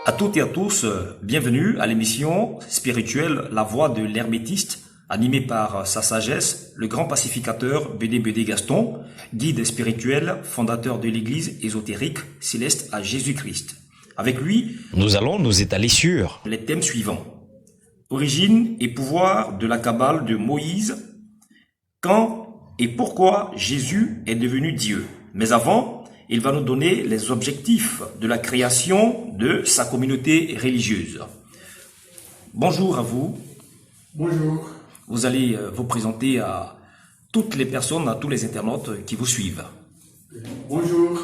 À toutes et à tous, bienvenue à l'émission spirituelle La Voix de l'Hermétiste, animée par Sa Sagesse, le grand pacificateur BD Gaston, guide spirituel, fondateur de l'église ésotérique Céleste à Jésus-Christ. Avec lui, nous allons nous étaler sur les thèmes suivants. Origine et pouvoir de la Kabbale de Moïse, quand et pourquoi Jésus est devenu Dieu. Mais avant, il va nous donner les objectifs de la création de sa communauté religieuse. Bonjour à vous. Bonjour. Vous allez vous présenter à toutes les personnes, à tous les internautes qui vous suivent. Bonjour.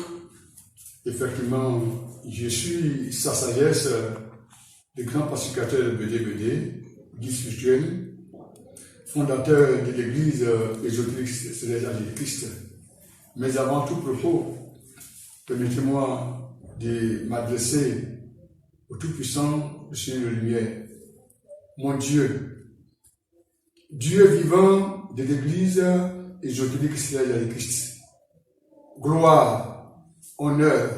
Effectivement, je suis Sa Sagesse, le grand pacificateur BD, guide spirituel, fondateur de l'église ésotérique Céleste à Jésus-Christ. Mais avant tout propos, permettez-moi de m'adresser au Tout-Puissant, le Seigneur de Lumière. Mon Dieu, Dieu vivant de l'église ésotérique Céleste à Jésus-Christ. Gloire, honneur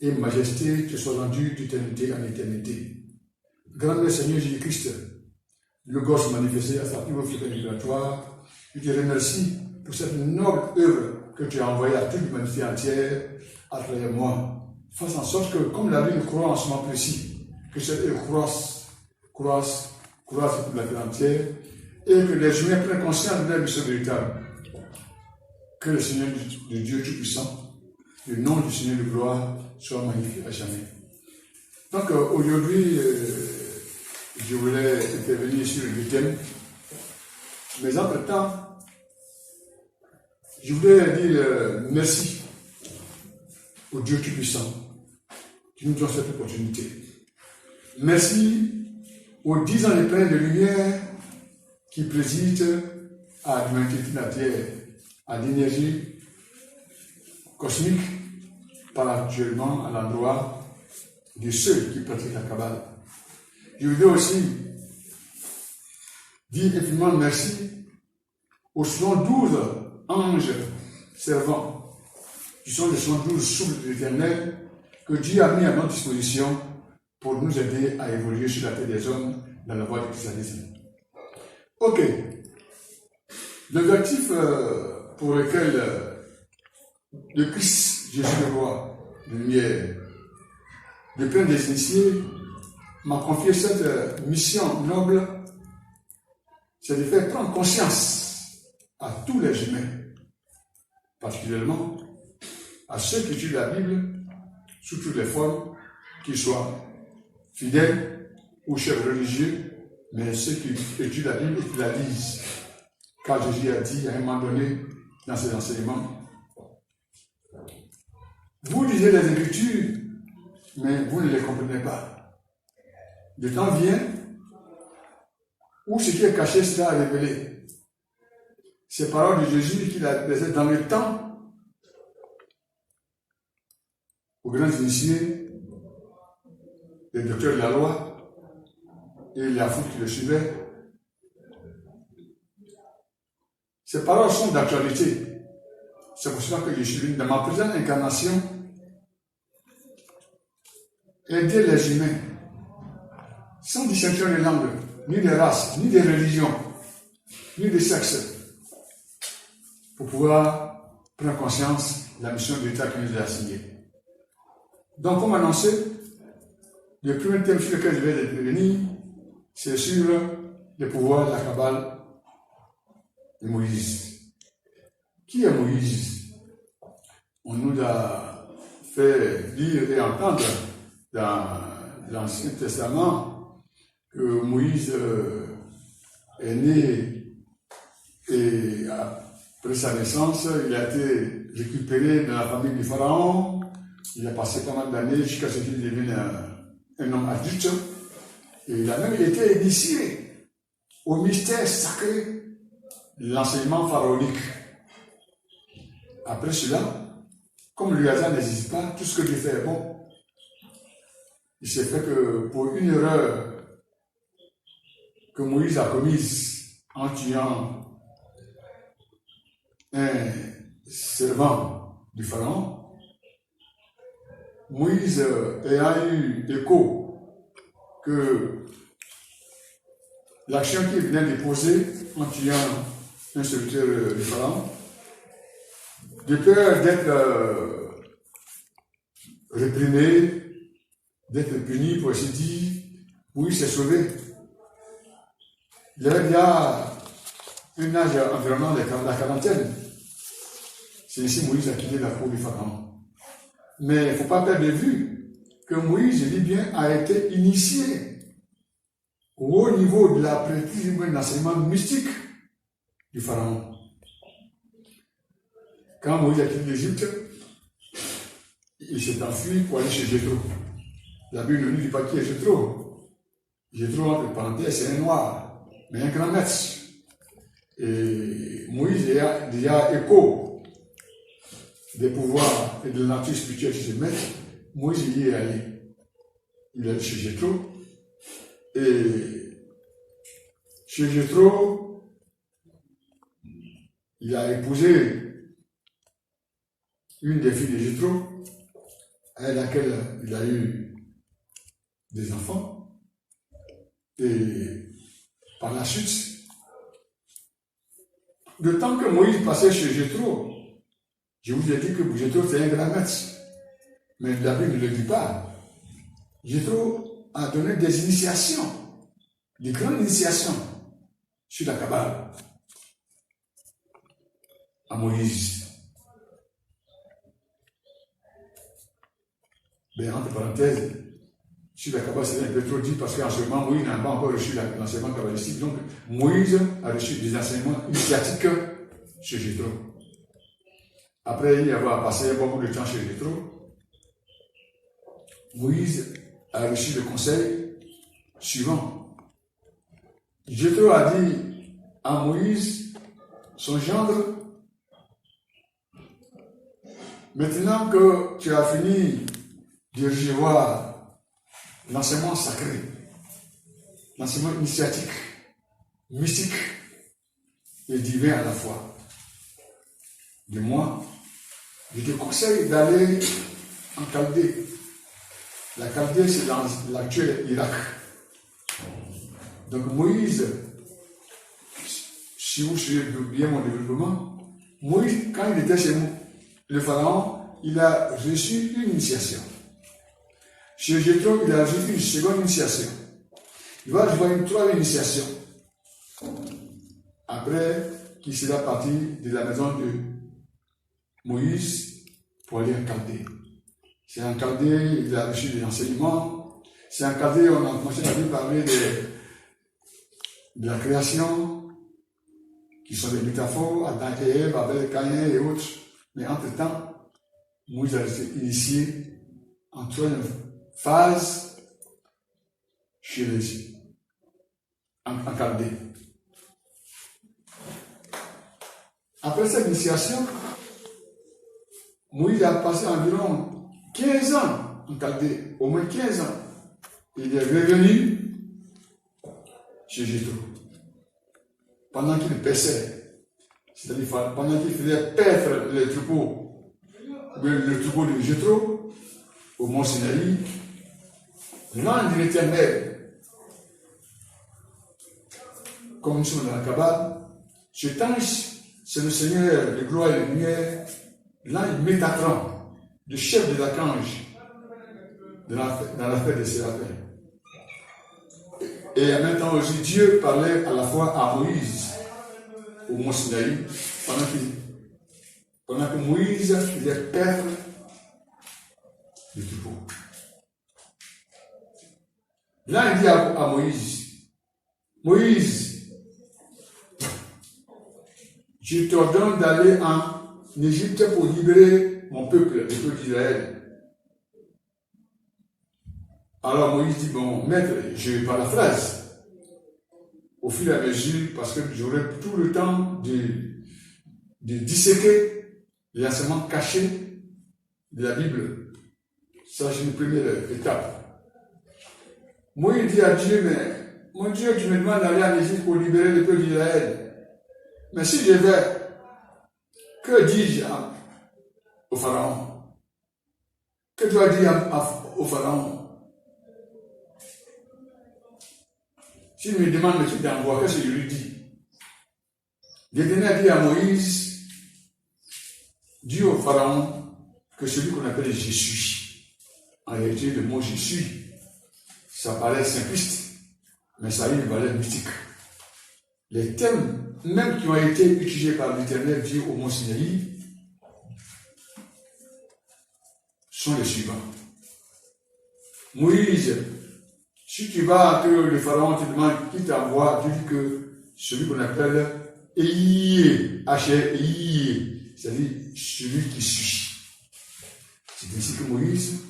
et majesté te soient rendus d'éternité en éternité. Grand Seigneur Jésus-Christ, le Gosse manifesté à sa plus haute fréquence vibratoire, je te remercie pour cette noble œuvre que tu as envoyée à toute l'humanité entière à travers moi. Fasse en sorte que, comme la Bible croit en ce moment précis, que cette œuvre croisse sur toute la terre entière, et que les humains prennent conscience de leur mission véritable. Que le Seigneur de Dieu Tout-Puissant, le nom du Seigneur de gloire, soit magnifié à jamais. Donc aujourd'hui, je voulais intervenir sur le thème, mais entre-temps, je voulais dire merci au Dieu Tout-Puissant qui nous donne cette opportunité. Merci aux 10 ans de plein de lumière qui président à l'humanité de la Terre, à l'énergie cosmique, par actuellement à l'endroit de ceux qui pratiquent la Kabbale. Je voudrais aussi dire infiniment merci aux 112 anges servants, qui sont les 112 souffles de l'Éternel, que Dieu a mis à notre disposition pour nous aider à évoluer sur la terre des hommes dans la voie du christianisme. Ok. L'objectif pour lequel le Christ, Jésus le roi, de lumière, le plein des initiés, m'a confié cette mission noble, c'est de faire prendre conscience à tous les humains, particulièrement à ceux qui étudient la Bible sous toutes les formes, qu'ils soient fidèles ou chefs religieux, mais ceux qui étudient la Bible et qui la lisent. Car Jésus a dit à un moment donné dans ses enseignements, vous lisez les Écritures, mais vous ne les comprenez pas. Le temps vient où ce qui est caché sera révélé. Ces paroles de Jésus qu'il a laissées dans le temps aux grands initiés, les docteurs de la loi et la foule qui le suivait. Ces paroles sont d'actualité. C'est pour cela que je suis venu dans ma présente incarnation aider les humains, sans distinction de langue, ni de race, ni de religion, ni de sexe, pour pouvoir prendre conscience de la mission de l'État qui nous a assignée. Donc, comme annoncé, le premier thème sur lequel je vais intervenir, c'est sur le pouvoir de la Kabbale de Moïse. Qui est Moïse? On nous a fait lire et entendre dans l'Ancien Testament que Moïse est né et après sa naissance, il a été récupéré dans la famille du Pharaon. Il a passé pas mal d'années jusqu'à ce qu'il devienne un homme adulte. Et il a même été initié au mystère sacré de l'enseignement pharaonique. Après cela, comme le hasard n'existe pas, tout ce que Dieu fait est bon. Il s'est fait que pour une erreur que Moïse a commise en tuant un servant du Pharaon, Moïse ayant eu écho que l'action qu'il venait de poser en tuant un serviteur du Pharaon, de peur d'être réprimé, d'être puni, pour ainsi dire, Moïse s'est sauvé. Il avait déjà un âge environnement de la quarantaine. C'est ici Moïse a quitté la cour du Pharaon. Mais il ne faut pas perdre de vue que Moïse, je dis bien, a été initié au haut niveau de la pratique de l'enseignement mystique du Pharaon. Quand Moïse a quitté l'Égypte, il s'est enfui pour aller chez Jéthro. La Bible ne dit pas qui est Jéthro. Jéthro, entre parenthèses, c'est un noir, mais un grand maître. Et Moïse a déjà écho des pouvoirs et de la nature spirituelle chez ses maîtres. Moïse y est allé. Il est allé chez Jéthro. Et chez Jéthro, il a épousé une des filles de Jéthro, avec laquelle il a eu des enfants. Et par la suite, le temps que Moïse passait chez Jéthro, je vous ai dit que Jéthro c'est un grand maître. Mais la Bible ne le dit pas. Jéthro a donné des initiations, des grandes initiations sur la Kabbale à Moïse. Mais entre parenthèses, sur la Kabbale, c'est un peu trop dit parce qu'en ce moment, Moïse n'a pas encore reçu l'enseignement kabbalistique. Donc, Moïse a reçu des enseignements initiatiques chez Jéthro. Après y avoir passé beaucoup de temps chez Jéthro, Moïse a reçu le conseil suivant. Jéthro a dit à Moïse, son gendre, maintenant que tu as fini de recevoir l'enseignement sacré, l'enseignement initiatique, mystique et divin à la fois, de moi, je te conseille d'aller en Chaldée. La Chaldée, c'est dans l'actuel Irak. Donc Moïse, si vous suivez bien mon développement, Moïse, quand il était chez le Pharaon, il a reçu une initiation. Chez Jéthro, il a reçu une seconde initiation. Il va recevoir une troisième initiation. Après, qu'il sera parti de la maison de Moïse pour aller en Chaldée. C'est en Chaldée, il a reçu des enseignements. C'est en Chaldée, on a commencé à parler de la création, qui sont des métaphores, Adam et Ève, Abel, Caïn et autres. Mais entre-temps, Moïse a été initié en troisième phase chez les en Chaldée. Après cette initiation, Moïse a passé environ 15 ans en Chaldée, au moins 15 ans. Il est revenu chez Jéthro. Pendant qu'il paissait, c'est-à-dire pendant qu'il faisait paître le troupeau de Jéthro au mont Sinaï, l'ange de l'Éternel, comme nous sommes dans la Kabbale, cet ange, c'est le Seigneur de gloire et de lumière, l'ange Métatron, le chef de l'archange dans l'affaire des séraphins. Et en même temps aussi, Dieu parlait à la fois à Moïse au mont Sinaï, pendant que Moïse faisait paître le troupeau. Là, il dit à Moïse, Moïse, je t'ordonne d'aller en Égypte pour libérer mon peuple, le peuple d'Israël. Alors Moïse dit, bon, maître, je vais pas la phrase. Au fur et à mesure, parce que j'aurai tout le temps de disséquer les enseignements cachés de la Bible. Ça, c'est une première étape. Moïse dit à Dieu, mais mon Dieu, tu me demandes d'aller en Égypte pour libérer le peuple d'Israël. Mais si je vais, que dis-je au Pharaon? Que dois-je dire au Pharaon? S'il me demande de qui t'envoie, qu'est-ce que je lui dis? L'Éternel a dit à Moïse, dis au Pharaon que celui qu'on appelle je suis. En réalité, le mot je suis, ça paraît simpliste, mais ça a une valeur mystique. Les thèmes même qui ont été utilisés par l'Éternel Dieu au mont Sinaï sont les suivants. Moïse, si tu vas que le Pharaon te demande qui t'envoie, tu dis que celui qu'on appelle Eïe, H-E-I, c'est-à-dire celui qui suit. C'est ainsi que Moïse,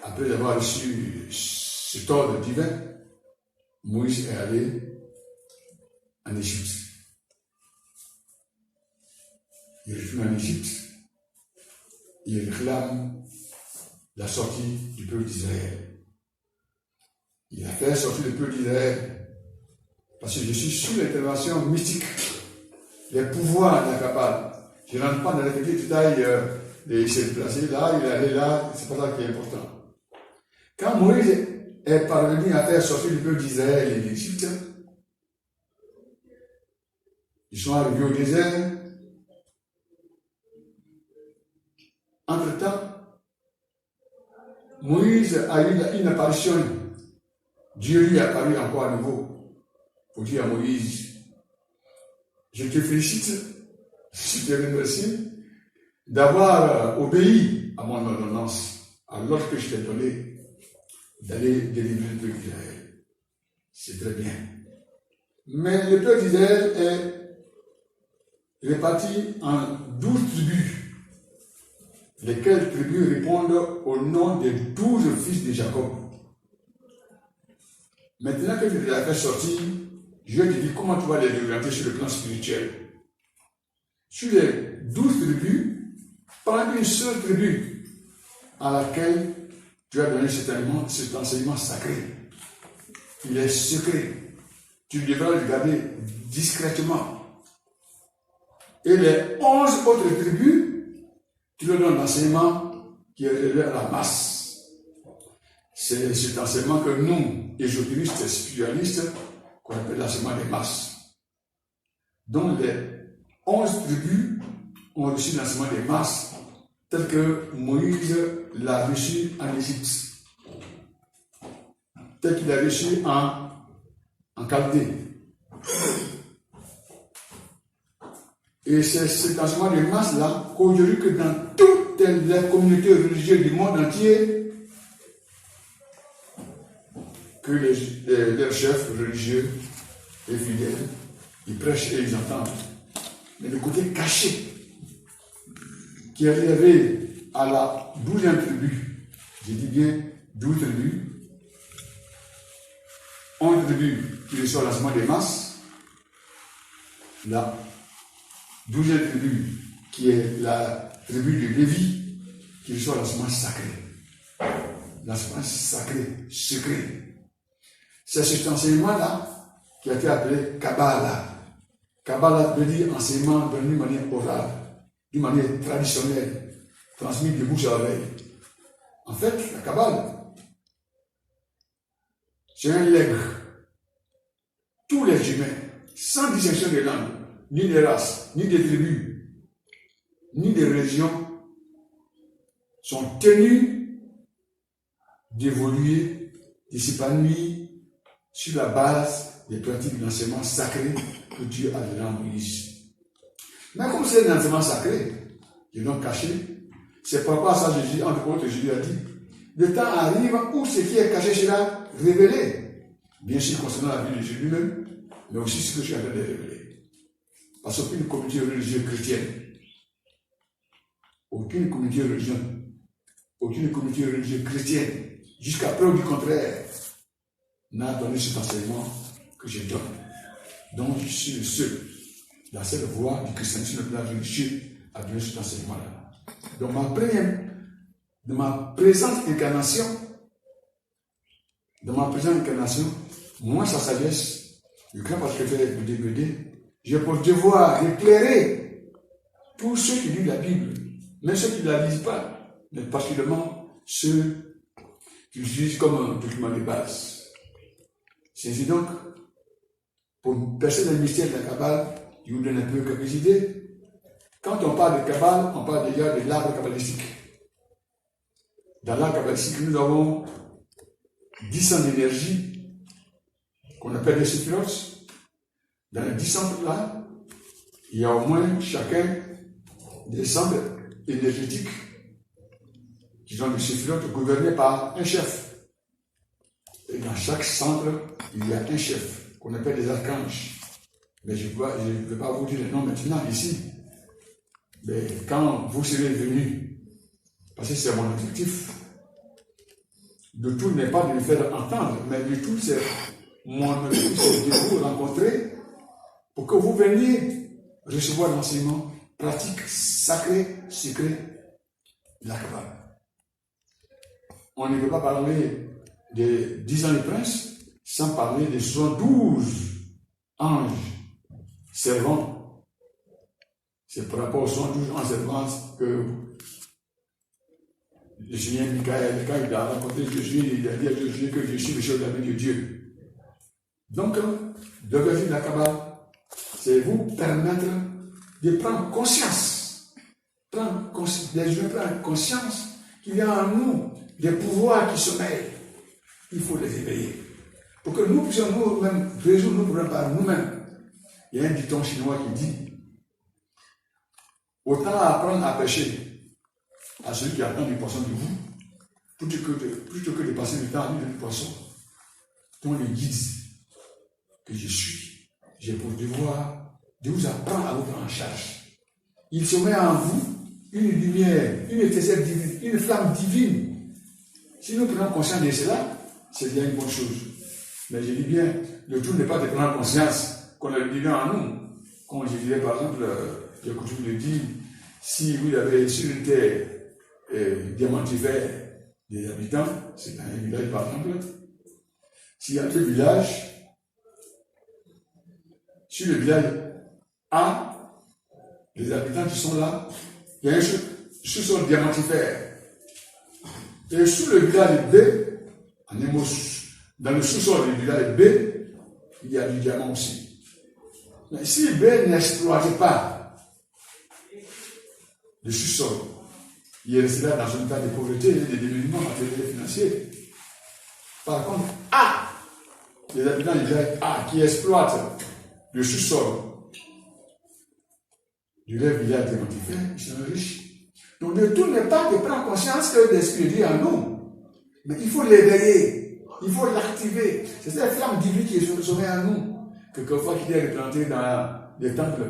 après avoir reçu cet ordre divin, Moïse est allé en Égypte. Il retourne en Égypte, il réclame la sortie du peuple d'Israël. Il a fait sortir le peuple d'Israël parce que je suis sous l'intervention mystique, les pouvoirs de la Kabbale. Je ne rentre pas dans les petits détails, il s'est déplacé là, il est allé là, c'est pas ça qui est important. Quand Moïse est parvenu à faire sortir le peuple d'Israël et d'Égypte, ils sont arrivés au désert. Entre-temps, Moïse a eu une apparition. Dieu lui a apparu encore à nouveau pour dire à Moïse, je te félicite, je te remercie d'avoir obéi à mon ordonnance, à l'ordre que je t'ai donné d'aller délivrer le peuple d'Israël. C'est très bien. Mais le peuple d'Israël est réparti en 12 tribus, lesquelles tribus répondent au nom des 12 fils de Jacob. Maintenant que tu les as fait sortir, je te dis comment tu vas les orienter sur le plan spirituel. Sur les 12 tribus, prends une seule tribu à laquelle tu as donné cet enseignement sacré. Il est secret. Tu devras le garder discrètement. Et les 11 autres tribus, tu leur donnes l'enseignement qui est révélé à la masse. C'est cet enseignement que nous, ésotéristes et spiritualistes, qu'on appelle l'enseignement des masses. Donc les 11 tribus ont reçu l'enseignement des masses tel que Moïse l'a reçu en Égypte, tel qu'il l'a reçu en Chaldée. Et c'est cet enseignement des masses-là qu'aujourd'hui, que dans toutes les communautés religieuses du monde entier, que leurs chefs religieux et fidèles, ils prêchent et ils entendent. Mais le côté caché, qui est réservé à la 12e tribu, je dis bien 12 tribus, 11 tribus qui reçoivent l'enseignement des masses, la 12e tribu qui est la tribu de Lévi, qui reçoit l'enseignement sacré. L'enseignement sacré, secret. C'est cet enseignement-là qui a été appelé Kabbalah. Kabbalah veut dire enseignement d'une manière orale, d'une manière traditionnelle, transmis de bouche à oreille. En fait, la Kabbale, c'est un legs. Tous les humains, sans distinction de langue, ni de race, ni de tribus, ni de religions, sont tenus d'évoluer, de s'épanouir sur la base des pratiques d'enseignement sacré que Dieu a donné à Moïse. Mais comme c'est un enseignement sacré, ils l'ont caché, c'est pourquoi ça, Jésus, entre autres, Jésus a dit, le temps arrive où ce qui est caché sera révélé. Bien sûr, concernant la vie de Jésus lui-même, mais aussi ce que je suis en train de révéler. Parce qu'aucune communauté religieuse chrétienne, aucune communauté religieuse chrétienne, jusqu'à preuve du contraire, n'a donné cet enseignement que je donne. Donc, je suis le seul, la seule voie du christianisme sur le plan religieux à donner cet enseignement-là. Donc, de ma présente incarnation, moi, sa sagesse, le grand pasteur de DVD, j'ai pour devoir d'éclairer tous ceux qui lisent la Bible, même ceux qui ne la lisent pas, mais particulièrement ceux qui l'utilisent comme un document de base. C'est donc, pour percer le mystère de la Kabbale, je vous donne un peu quelques idées. Quand on parle de Kabbale, on parle déjà de l'arbre kabbalistique. Dans l'arbre kabbalistique, nous avons 10 centres d'énergie qu'on appelle les séphirotes. Dans les 10 centres-là, il y a au moins chacun des centres énergétiques qui sont des séphirotes gouvernés par un chef. Et dans chaque centre, il y a un chef qu'on appelle les archanges. Mais je ne vais pas vous dire le nom maintenant ici. Mais quand vous serez venus, parce que c'est mon objectif, le tout n'est pas de me faire entendre, mais le tout c'est mon objectif, c'est de vous rencontrer pour que vous veniez recevoir l'enseignement pratique, sacré, secret de la Kabbale. On ne peut pas parler des 10 ans de prince sans parler des 72 anges servants. C'est par rapport aux 72 anges servants que le Seigneur Michael, quand il a rencontré Jésus, il a dit à Jésus que je suis le chef d'armée de Dieu. Donc, l'objectif de la Kabbale, c'est vous permettre de prendre conscience, les gens prennent conscience qu'il y a en nous des pouvoirs qui sommeillent. Il faut les éveiller. Pour que nous puissions nous-mêmes résoudre nos problèmes par nous-mêmes. Il y a un dicton chinois qui dit autant apprendre à pêcher à celui qui attend du poisson de vous, plutôt que de passer le temps à lire le poisson, dont le guide que je suis. J'ai pour devoir de vous apprendre à vous prendre en charge. Il se met en vous une lumière, une étincelle divine, une flamme divine. Si nous prenons conscience de cela, c'est bien une bonne chose. Mais je dis bien, le tout n'est pas de prendre conscience qu'on a le divin en nous. Comme je dirais par exemple, j'ai coutume de dire, si vous avez sur une terre diamantifère des habitants, c'est dans un village par exemple, s'il y a deux villages, sur le village A, les habitants qui sont là, il y a un sous-sol diamantifère. Et sous le village B, en un mot, dans le sous-sol du village B, il y a du diamant aussi. Mais si B n'exploite pas le sous-sol, il restera dans un état de pauvreté et de développement matériel et financier. Par contre, A, les habitants du village A qui exploitent le sous-sol du village diamantifère, ils sont riches. Donc le tout n'est pas de prendre conscience que l'esprit est en nous, mais il faut l'éveiller, il faut l'activer. C'est cette flamme divine qui est sommet en nous, que quelquefois qui est représentée dans les temples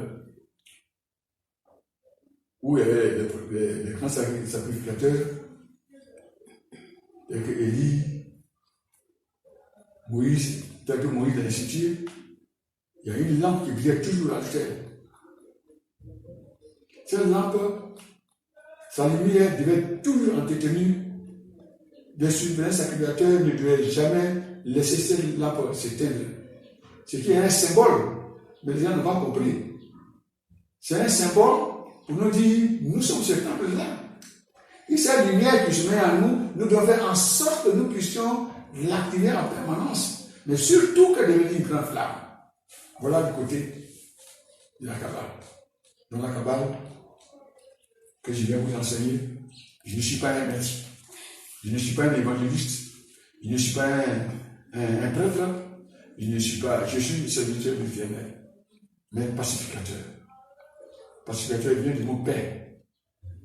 où il y avait les grands sacrificateurs, et que Élie, Moïse, tel que Moïse dans l'Écriture, il y a une lampe qui brillait toujours à terre. Cette lampe, sa lumière devait toujours entretenir. Les souverains sacrificateurs ne devaient jamais laisser cette lampe s'éteindre. Ce qui est un symbole, mais les gens n'ont pas compris. C'est un symbole pour nous dire, nous sommes ce temple-là. Et cette lumière qui se met en nous, nous devons faire en sorte que nous puissions l'activer en permanence. Mais surtout qu'elle devienne une grande flamme. Voilà du côté de la Kabbale. Dans la Kabbale, que je viens vous enseigner, je ne suis pas un maître, je ne suis pas un évangéliste, je ne suis pas un prêtre, je suis serviteur du Éternel, mais pacificateur. Pacificateur vient du mot paix.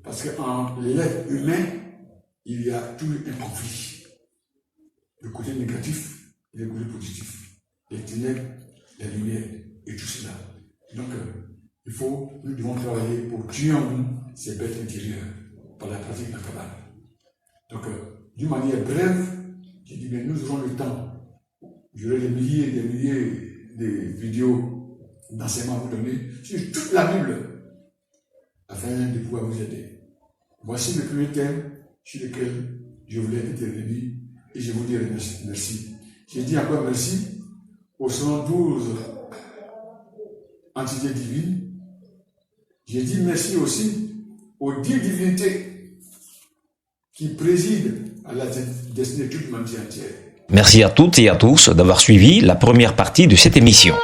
Parce qu'en l'être humain, il y a toujours un conflit. Le côté négatif et le côté positif. Les ténèbres, la lumière et tout cela. Donc, nous devons travailler pour tuer en nous ces bêtes intérieures par la pratique de la Kabbale. Donc, d'une manière brève, j'ai dit, bien, nous aurons le temps. J'aurai des milliers et des milliers de vidéos d'enseignements à vous donner sur toute la Bible afin de pouvoir vous aider. Voici le premier thème sur lequel je voulais intervenir et je vous dirai merci. J'ai dit encore merci aux 112 entités divines. J'ai dit merci aussi aux 10 divinités qui président à la destinée de toute l'humanité entière. Merci à toutes et à tous d'avoir suivi la première partie de cette émission.